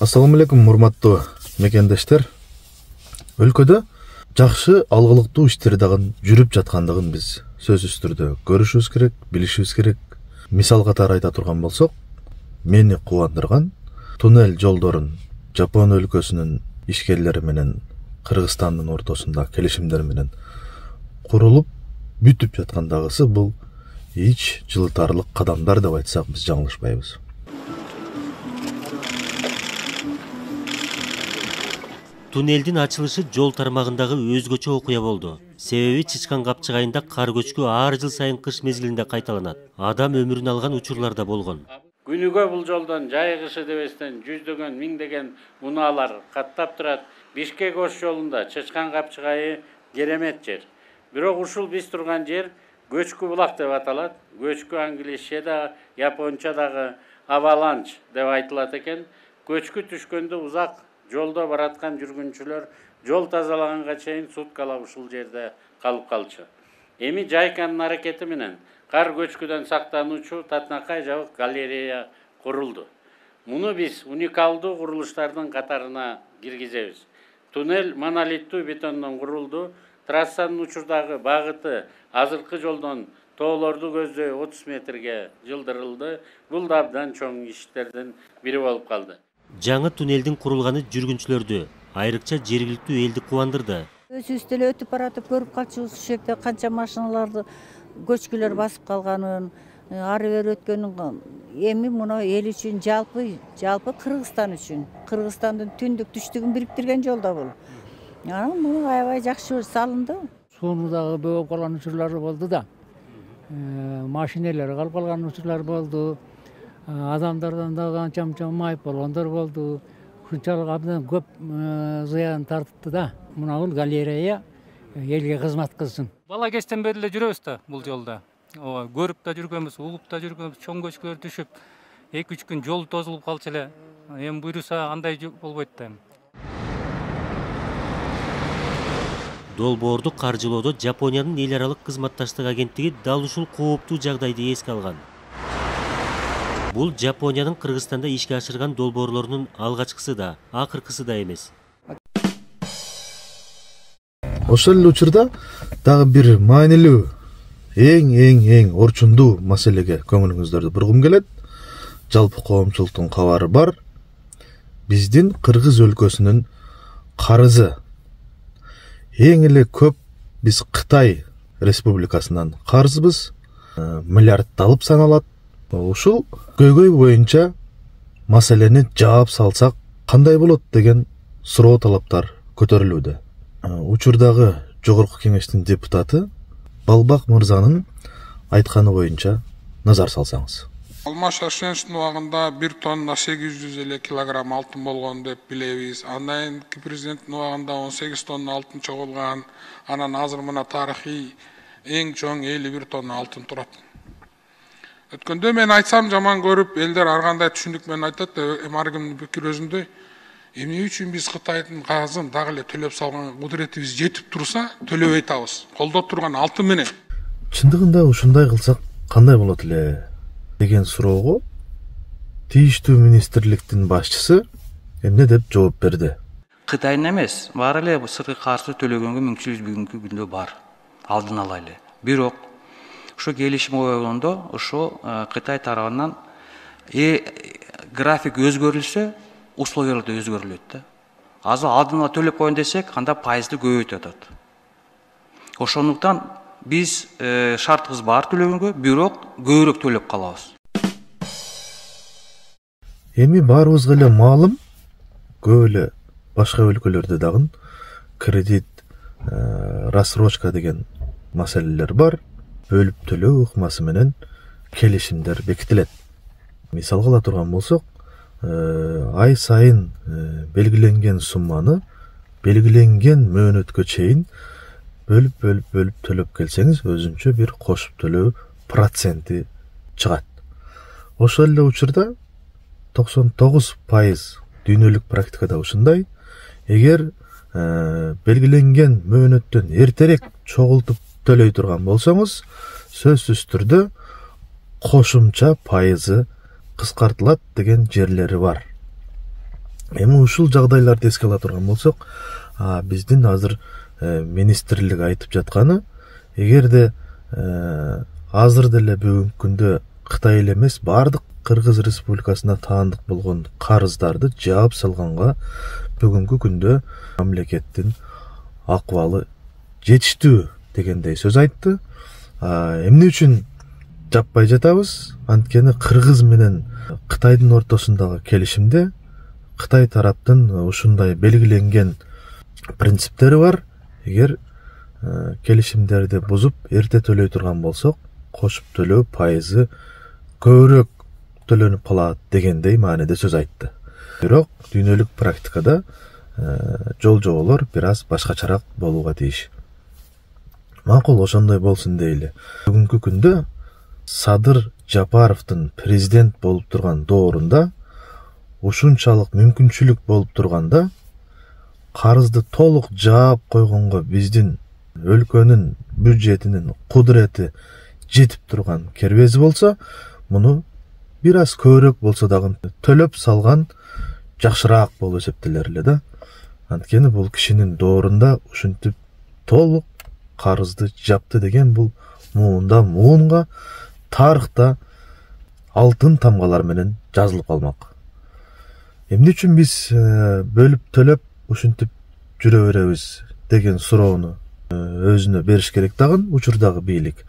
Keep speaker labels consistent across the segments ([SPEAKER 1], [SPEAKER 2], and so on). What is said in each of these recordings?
[SPEAKER 1] Assalamu alaikum урматтуу мекендештер. Өлкөдө жакшы алгылыктуу иштер дагы жүрүп жаткандыгын биз сөзсүз түрдө көрүшүбүз керек, билишибиз керек. Мисал катары айта турган болсок, мени кубандырган туннель жолдорун Жапон өлкөсүнүн ишкерлери менен Кыргызстандын ортосунда келишимдер менен курулуп бүтүп жаткандагысы бул эч жылытарлык кадамдар деп айтсак биз жаңылышпайбыз.
[SPEAKER 2] Туннелдин ачылышы жол тармагындагы өзгөчө окуя болду. Себеби Чычкан Капчык айында кар көчкү ар жыл сайын кыш мезгилинде кайталанат. Адам өмүрүн алган учурлар да болгон.
[SPEAKER 3] Күнүгө бул жолдон жайгышы дебестен жүздөгөн миңдеген унаалар каттап турат. Бишкек Ош жолунда Чычкан Капчык айы керемет жер. Бирок ушул биз турган жер көчкү булак деп аталат. Көчкү англисче да, японча дагы аваланч деп айтылат экен. Көчкү түшкөндө узак жолдо бараткан жүргүнчүлөр жол тазалаганга чейин суткалап ушул жерде калып калчу. Эми Жайканын аракети менен кар көчкүдөн сактануучу татынакай жабык галерея курулду. Муну биз уникалдуу курулуштардын катарына киргизебиз. Туннель монолиттүү бетондон курулду. Трассанын учурдагы багыты азыркы жолдон тоолорду көздөй 30 метрге жылдырылды. Бул да абдан чоң иштердин бири болуп калды.
[SPEAKER 2] Жаңы туннелдин курулганы жүргүнчүлөрдү, айрыкча жергиликтүү элди кубандырды.
[SPEAKER 4] Өзүбүз деле өтүп баратып көрүп калчубуз ушул жерде канча машиналарды көчкүлөр басып калганын, ары бери өткөнүн. Эми муну эл үчүн жалпы Кыргызстан үчүн, Кыргызстандын түндүк түштүгүн бириктирген жол да бул. Муну аябай жакшы салынды.
[SPEAKER 5] Сууну дагы бөгөп калган учурлары болду да. Машиналар калып калган учурлар болду. Адамдардан да канча майып болгондор болду. Ушунчалык абдан көп зыян тартыпты да. Мына бул галерея элге кызмат кылсын.
[SPEAKER 6] Бала кезден бери эле жүрөбүз да бул жолда. Көрүп да жүргөнбүз, угуп да жүргөнбүз, чоң көчкүлөр түшүп, 2-3 күн жол тозулуп калчу эле. Эми буйруса андай болбойт да.
[SPEAKER 2] Долбоорду каржылоодо Жапониянын эл аралык кызматташтык агенттиги дал ушул кооптуу жагдайды эске алган. Бул Жапониянын Кыргызстанда ишке ашырган долбоорлорунун алгачкысы да, акыркысы да эмес.
[SPEAKER 1] Ошол эле учурда дагы бир маанилүү, эң орчундуу маселеге көңүлүңүздөрдү бургум келет. Жалпы коомчулуктун кабары бар. Биздин Кыргыз өлкөсүнүн карызы эң эле көп биз Кытай республикасынан карызбыз. Миллиардталып саналат. Ушул көйгөй боюнча маселени жаап салсак кандай болот деген суроо талаптар көтөрүлүүдө. Учурдагы жогорку кеңештин депутаты Балбак мырзанын айтканы боюнча назар салсаңыз.
[SPEAKER 7] Алмаш Ашеновдун убагында 1 тонна 800 килограмм алтын болгон деп билебиз. Андан кийинки президенттин убагында 18 тонна алтын чогулган. Анан азыр мына тарыхый эң чоң 51 тонна алтын турат. Өткөндө мен айтсам жаман көрүп, элдер ар кандай түшүндүк менен айтат, ар кимдин пикири өзүндөй. Эмне үчүн биз Кытайдын кагызын дагы эле төлөп салган кудуретибиз жетип турса, төлөбөй атабыз. Колдоп турган алтын менен.
[SPEAKER 1] Чындыгында ушундай кылсак кандай болот эле деген суроого тийиштүү министрликтин башчысы эмне деп жооп берди?
[SPEAKER 8] Кытайдын эмес, баары эле сырткы каршы төлөгөнгө мүмкүнчүлүк бүгүнкү күндө бар. Алдын ала эле. Бирок ушу келишим болгондо ушу Кытай тарабынан график өзгөрүлсө, условиялар да өзгөрүлөт да. Азыр алдын ала төлөп коеюн десек, анда пайызды көбөйтүп атат. Ошондуктан биз шартыбыз бар төлөгөнгө, бирок көбүрөөк төлөп калабыз.
[SPEAKER 1] Эми баарыбызга эле маалым, көп эле башка өлкөлөрдө дагы кредит рассрочка деген маселелер бар. Бөлүп төлөө ыкмасы менен келишимдер бекитилет. Мисалга ала турган болсок, ай сайын белгиленген сумманы белгиленген мөөнөткө чейин бөлүп төлөп келсеңиз, өзүнчө бир кошуп төлөө проценти чыгат. Ошол эле учурда 99% дүйнөлүк практикада ушундай. Эгер белгиленген мөөнөттөн эртерээк чогултуп төлөй турган болсоңуз, сөзсүз түрдө кошумча пайызы кыскартылат деген жерлери бар. Эми ушул жагдайларды эске ала турган болсок, биздин азыр министрлик айтып жатканы, эгерде азыр деле бүгүнкү күндө Кытай эле эмес, бардык Кыргыз Республикасына таандык болгон карыздарды жаап салганга бүгүнкү күндө мамлекеттин акыбалы жетиштүү дегендей сөз айтты. Эмне үчүн жаппай жатабыз? Анткени Кыргыз менен Кытайдын ортосундагы келишимде Кытай тараптын ушундай белгиленген принциптери бар. Эгер келишимдерди бузуп эрте төлөй турган болсок, кошуп төлөө пайызы көбүрөөк төлөнүп калат дегендей мааниде сөз айтты. Бирок дүйнөлүк практикада жол жоболор бир аз башкачараак болууга тийиш. Макул, ошондой болсун дейли. Бүгүнкү күндө Садыр Жапаровдун президент болуп турган доорунда ушунчалык мүмкүнчүлүк болуп турганда, карызды толук жаап койгонго биздин өлкөнүн бюджетинин кудурети жетип турган кербези болсо, муну бир аз көбүрөөк болсо дагы төлөп салган жакшыраак болуп эсептелер эле да. Анткени бул кишинин доорунда ушинтип толук карызды жапты деген бул муунга тарыхта алтын тамгалар менен жазылып калмак. Эмне үчүн биз бөлүп төлөп ушинтип жүрө беребиз деген суроону өзүнө бериш керек дагы учурдагы бийлик.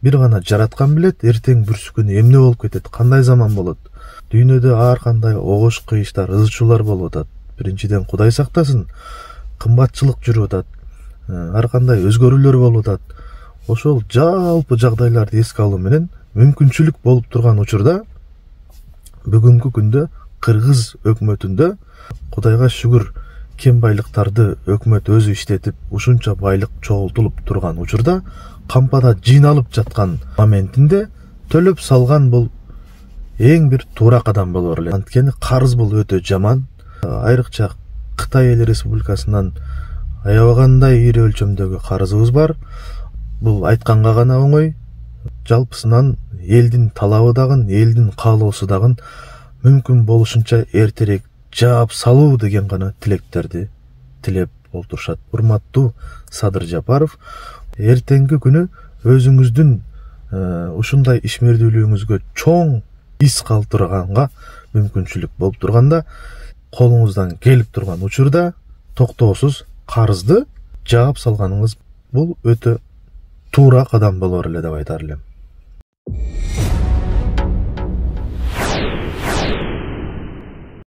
[SPEAKER 1] Бир гана жараткан билет, эртең бүрсү күнү эмне болуп кетет, кандай заман болот. Дүйнөдө ар кандай огош кыйыштар, ызчуулар болуп атат. Биринчиден Кудай сактасын, кымбатчылык жүрүп атат, ар кандай өзгөрүүлөр болуп атат. Ошол жалпы жагдайларды эске алуу менен мүмкүнчүлүк болуп турган учурда бүгүнкү күндө Кыргыз өкмөтүндө, Кудайга шүгүр, кем байлыктарды өкмөт өзү иштетип, ушунча байлык чогултулуп турган учурда кампада жыйналып жаткан моментинде төлөп салган бул эң бир туура кадам болор эле. Анткени карыз бул өтө жаман. Айрыкча Кытай эл республикасынан аябагандай ири өлчөмдөгү карызыбыз бар. Бул айтканга гана оңой. Жалпысынан элдин талабы дагы, элдин каалоосу дагы мүмкүн болушунча эртерээк жаап салуу деген гана тилектерди тилеп олтурушат. Урматтуу Садыр Жапаров, эртеңки күнү өзүңүздүн ушундай ишмердүүлүгүңүзгө чоң из калтырганга мүмкүнчүлүк болуп турганда, колуңуздан келип турган учурда токтоосуз карызды жаап салганыңыз бул өтө туура кадам болор эле деп айтар элем.